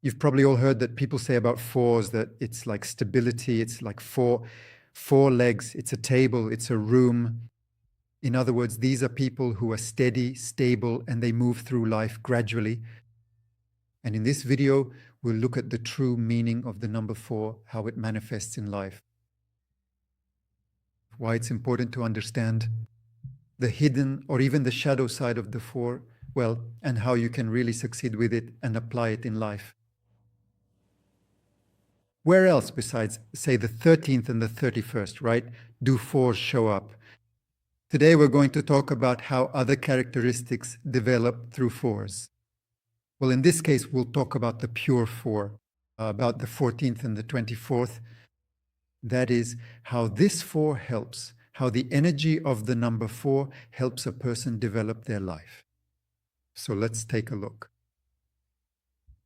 You've probably all heard that people say about fours that it's like stability, it's like four legs, it's a table, it's a room. In other words, these are people who are steady, stable, and they move through life gradually. And in this video, we'll look at the true meaning of the number 4, how it manifests in life, why it's important to understand the hidden or even the shadow side of the 4, well, and how you can really succeed with it and apply it in life. Where else besides, say, the 13th and the 31st, right, do 4s show up? Today we're going to talk about how other characteristics develop through 4s. Well, in this case, we'll talk about the pure 4, about the 14th and the 24th. That is how this 4 helps, how the energy of the number 4 helps a person develop their life. So let's take a look.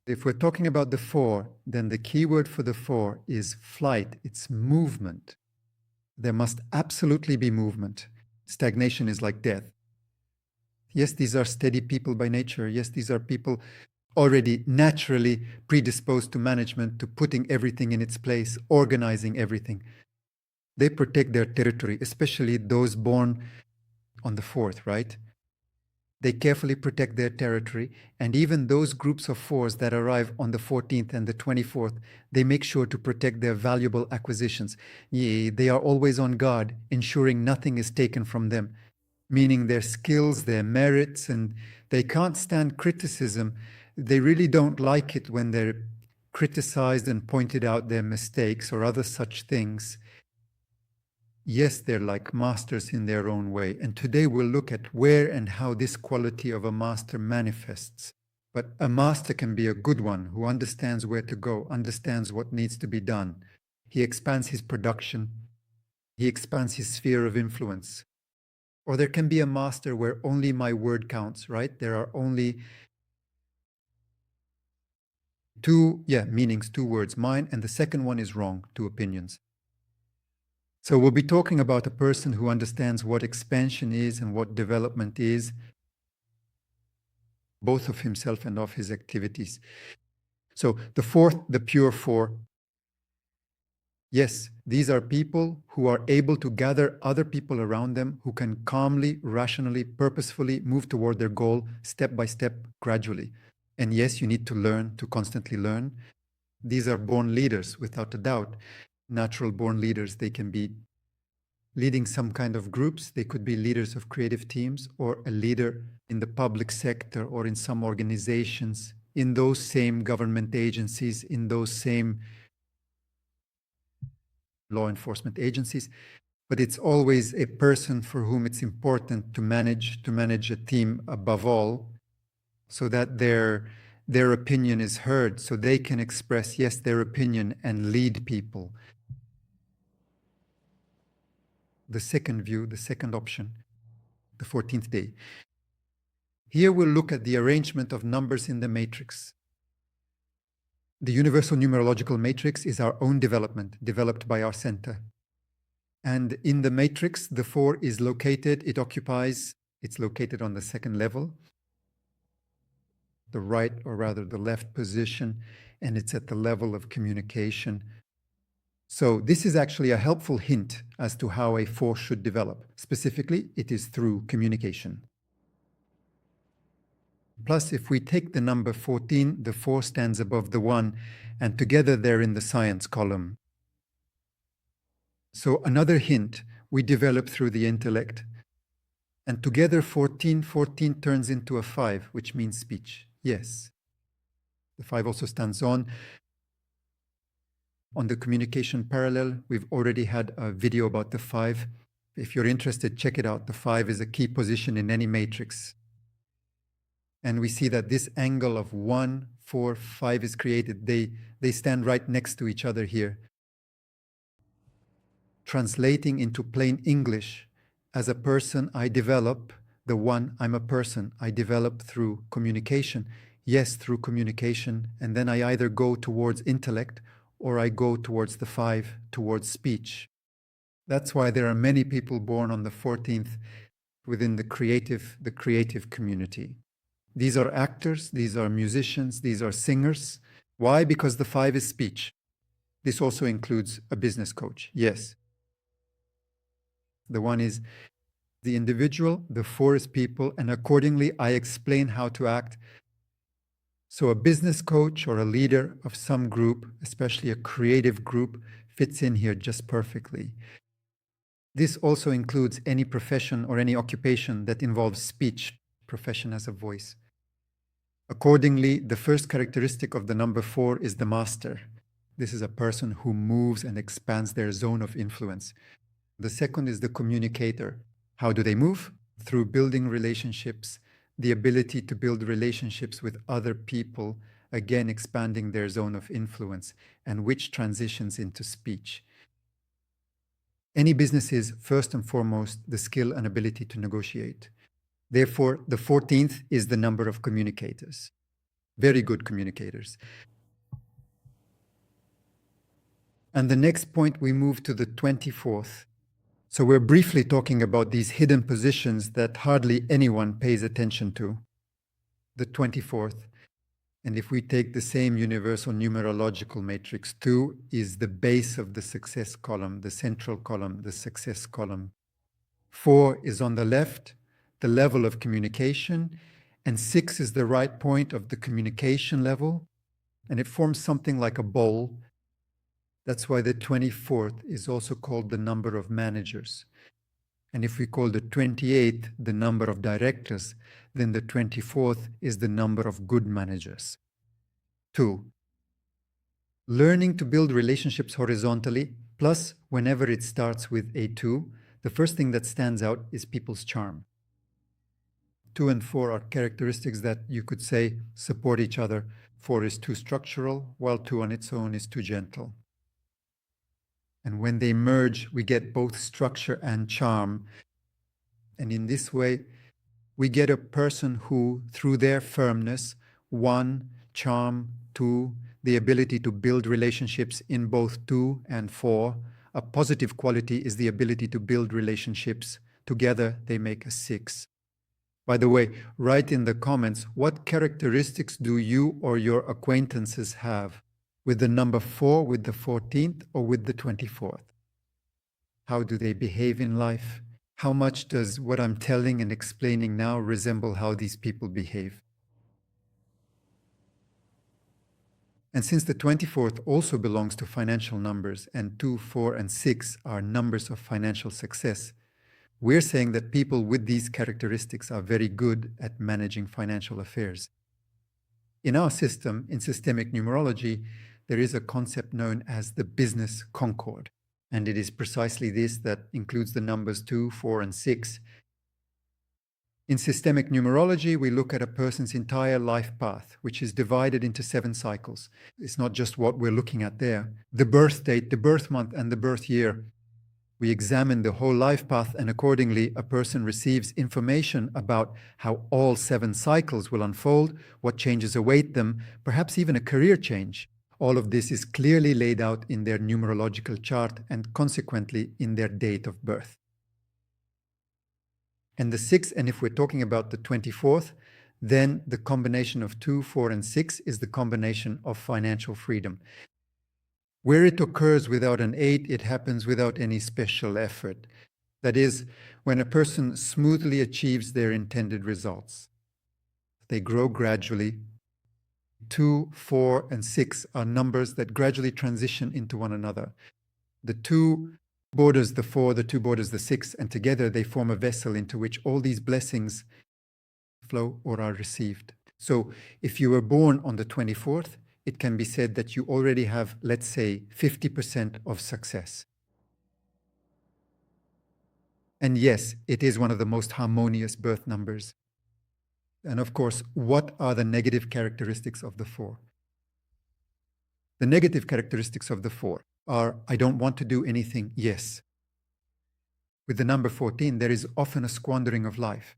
If we're talking about the 4, then the key word for the 4 is flight, it's movement. There must absolutely be movement. Stagnation is like death. Yes, these are steady people by nature. Yes, these are people already naturally predisposed to management, to putting everything in its place, organizing everything. They protect their territory, especially those born on the 4th, right? They carefully protect their territory, and even those groups of 4s that arrive on the 14th and the 24th, they make sure to protect their valuable acquisitions. They are always on guard, ensuring nothing is taken from them, meaning their skills, their merits, and they can't stand criticism. They really don't like it when they're criticized and pointed out their mistakes or other such things. Yes, they're like masters in their own way. And today we'll look at where and how this quality of a master manifests. But a master can be a good one who understands where to go, understands what needs to be done. He expands his production. He expands his sphere of influence. Or there can be a master where only my word counts, right? There are only two meanings, 2 words, mine, and the second one is wrong, 2 opinions. So we'll be talking about a person who understands what expansion is and what development is, both of himself and of his activities. So the 4th, the pure 4. Yes, these are people who are able to gather other people around them who can calmly, rationally, purposefully move toward their goal step by step, gradually. And yes, you need to learn, to constantly learn. These are born leaders, without a doubt. Natural born leaders. They can be leading some kind of groups. They could be leaders of creative teams or a leader in the public sector or in some organizations, in those same government agencies, in those same law enforcement agencies. But it's always a person for whom it's important to manage a team above all, so that their opinion is heard, so they can express, yes, their opinion and lead people. The second view, the second option, the 14th day. Here we'll look at the arrangement of numbers in the matrix. The universal numerological matrix is our own development, developed by our center. And in the matrix, the 4 is located, it's located on the 2nd level, the right, or rather the left position, and it's at the level of communication. So this is actually a helpful hint as to how a 4 should develop. Specifically, it is through communication. Plus, if we take the number 14, the 4 stands above the 1, and together they're in the science column. So another hint, we develop through the intellect. And together 14 turns into a 5, which means speech. Yes. The 5 also stands on the communication parallel. We've already had a video about the 5. If you're interested, check it out. The 5 is a key position in any matrix. And we see that this angle of 1, 4, 5 is created. They stand right next to each other here. Translating into plain English, as a person, I develop the 1, I'm a person. I develop through communication. Yes, through communication. And then I either go towards intellect or I go towards the 5, towards speech. That's why there are many people born on the 14th within the creative community. These are actors, these are musicians, these are singers, Why? Because the 5 is speech. This also includes a business coach. Yes. The 1 is the individual, the 4 is people, and accordingly, I explain how to act. So a business coach or a leader of some group, especially a creative group, fits in here just perfectly. This also includes any profession or any occupation that involves speech. Profession has a voice. Accordingly, the first characteristic of the number 4 is the master. This is a person who moves and expands their zone of influence. The second is the communicator. How do they move? Through building relationships, the ability to build relationships with other people, again expanding their zone of influence, and which transitions into speech. Any business is, first and foremost, the skill and ability to negotiate. Therefore, the 14th is the number of communicators. Very good communicators. And the next point, we move to the 24th. So we're briefly talking about these hidden positions that hardly anyone pays attention to. The 24th. And if we take the same universal numerological matrix, 2 is the base of the success column, the central column, the success column. 4 is on the left, the level of communication, and 6 is the right point of the communication level, and it forms something like a bowl. That's why the 24th is also called the number of managers. And if we call the 28th the number of directors, then the 24th is the number of good managers. 2. Learning to build relationships horizontally, plus whenever it starts with a 2, the first thing that stands out is people's charm. 2 and 4 are characteristics that you could say support each other. 4 is too structural, while 2 on its own is too gentle. And when they merge, we get both structure and charm. And in this way, we get a person who, through their firmness, 1, charm, 2, the ability to build relationships in both 2 and 4. A positive quality is the ability to build relationships. Together, they make a 6. By the way, write in the comments, what characteristics do you or your acquaintances have with the number 4, with the 14th, or with the 24th? How do they behave in life? How much does what I'm telling and explaining now resemble how these people behave? And since the 24th also belongs to financial numbers, and 2, 4, and 6 are numbers of financial success, we're saying that people with these characteristics are very good at managing financial affairs. In our system, in systemic numerology, there is a concept known as the business concord. And it is precisely this that includes the numbers 2, 4, and 6. In systemic numerology, we look at a person's entire life path, which is divided into 7 cycles. It's not just what we're looking at there. The birth date, the birth month, and the birth year. We examine the whole life path, and accordingly, a person receives information about how all 7 cycles will unfold, what changes await them, perhaps even a career change. All of this is clearly laid out in their numerological chart and consequently in their date of birth. And the 6th, and if we're talking about the 24th, then the combination of 2, 4, and 6 is the combination of financial freedom. Where it occurs without an 8, it happens without any special effort. That is, when a person smoothly achieves their intended results. They grow gradually. 2, 4, and 6 are numbers that gradually transition into one another. The 2 borders the 4, the 2 borders the 6, and together they form a vessel into which all these blessings flow or are received. So if you were born on the 24th, it can be said that you already have, let's say, 50% of success. And yes, it is one of the most harmonious birth numbers. And of course, what are the negative characteristics of the 4? The negative characteristics of the 4 are, I don't want to do anything, yes. With the number 14, there is often a squandering of life.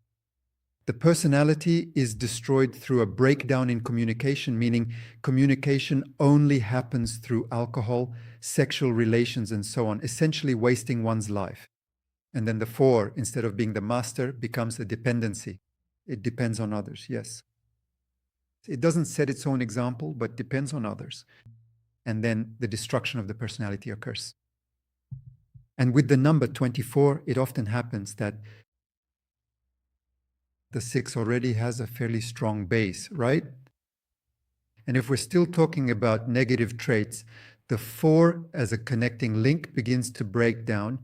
The personality is destroyed through a breakdown in communication, meaning communication only happens through alcohol, sexual relations, and so on, essentially wasting one's life. And then the 4, instead of being the master, becomes a dependency. It depends on others, yes. It doesn't set its own example, but depends on others. And then the destruction of the personality occurs. And with the number 24, it often happens that the 6 already has a fairly strong base, right? And if we're still talking about negative traits, the 4 as a connecting link begins to break down,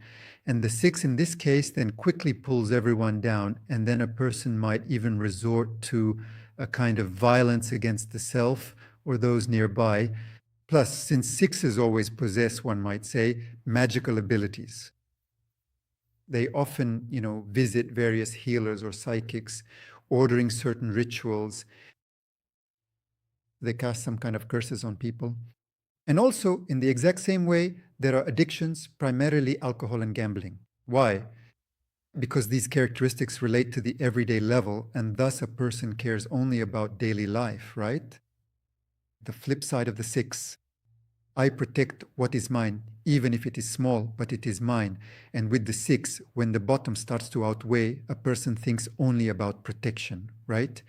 and the 6 in this case then quickly pulls everyone down, and then a person might even resort to a kind of violence against the self or those nearby. Plus, since 6s always possess, one might say, magical abilities, they often, visit various healers or psychics, ordering certain rituals. They cast some kind of curses on people. And also, in the exact same way, there are addictions, primarily alcohol and gambling. Why? Because these characteristics relate to the everyday level, and thus a person cares only about daily life, right? The flip side of the 6, I protect what is mine, even if it is small, but it is mine. And with the 6, when the bottom starts to outweigh, a person thinks only about protection, right?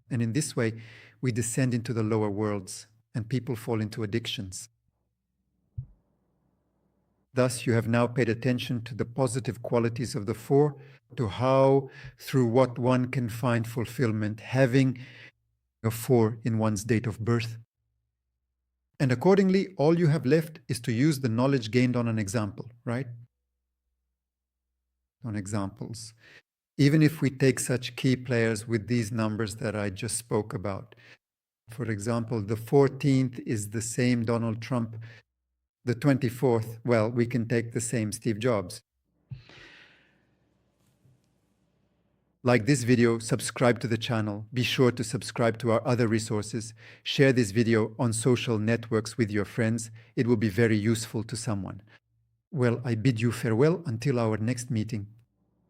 And in this way, we descend into the lower worlds, and people fall into addictions. Thus, you have now paid attention to the positive qualities of the 4, to how, through what one can find fulfillment, having a 4 in one's date of birth. And accordingly, all you have left is to use the knowledge gained on an example, right? On examples. Even if we take such key players with these numbers that I just spoke about. For example, the 14th is the same Donald Trump. The 24th, well, we can take the same Steve Jobs. Like this video, subscribe to the channel. Be sure to subscribe to our other resources. Share this video on social networks with your friends. It will be very useful to someone. Well, I bid you farewell until our next meeting.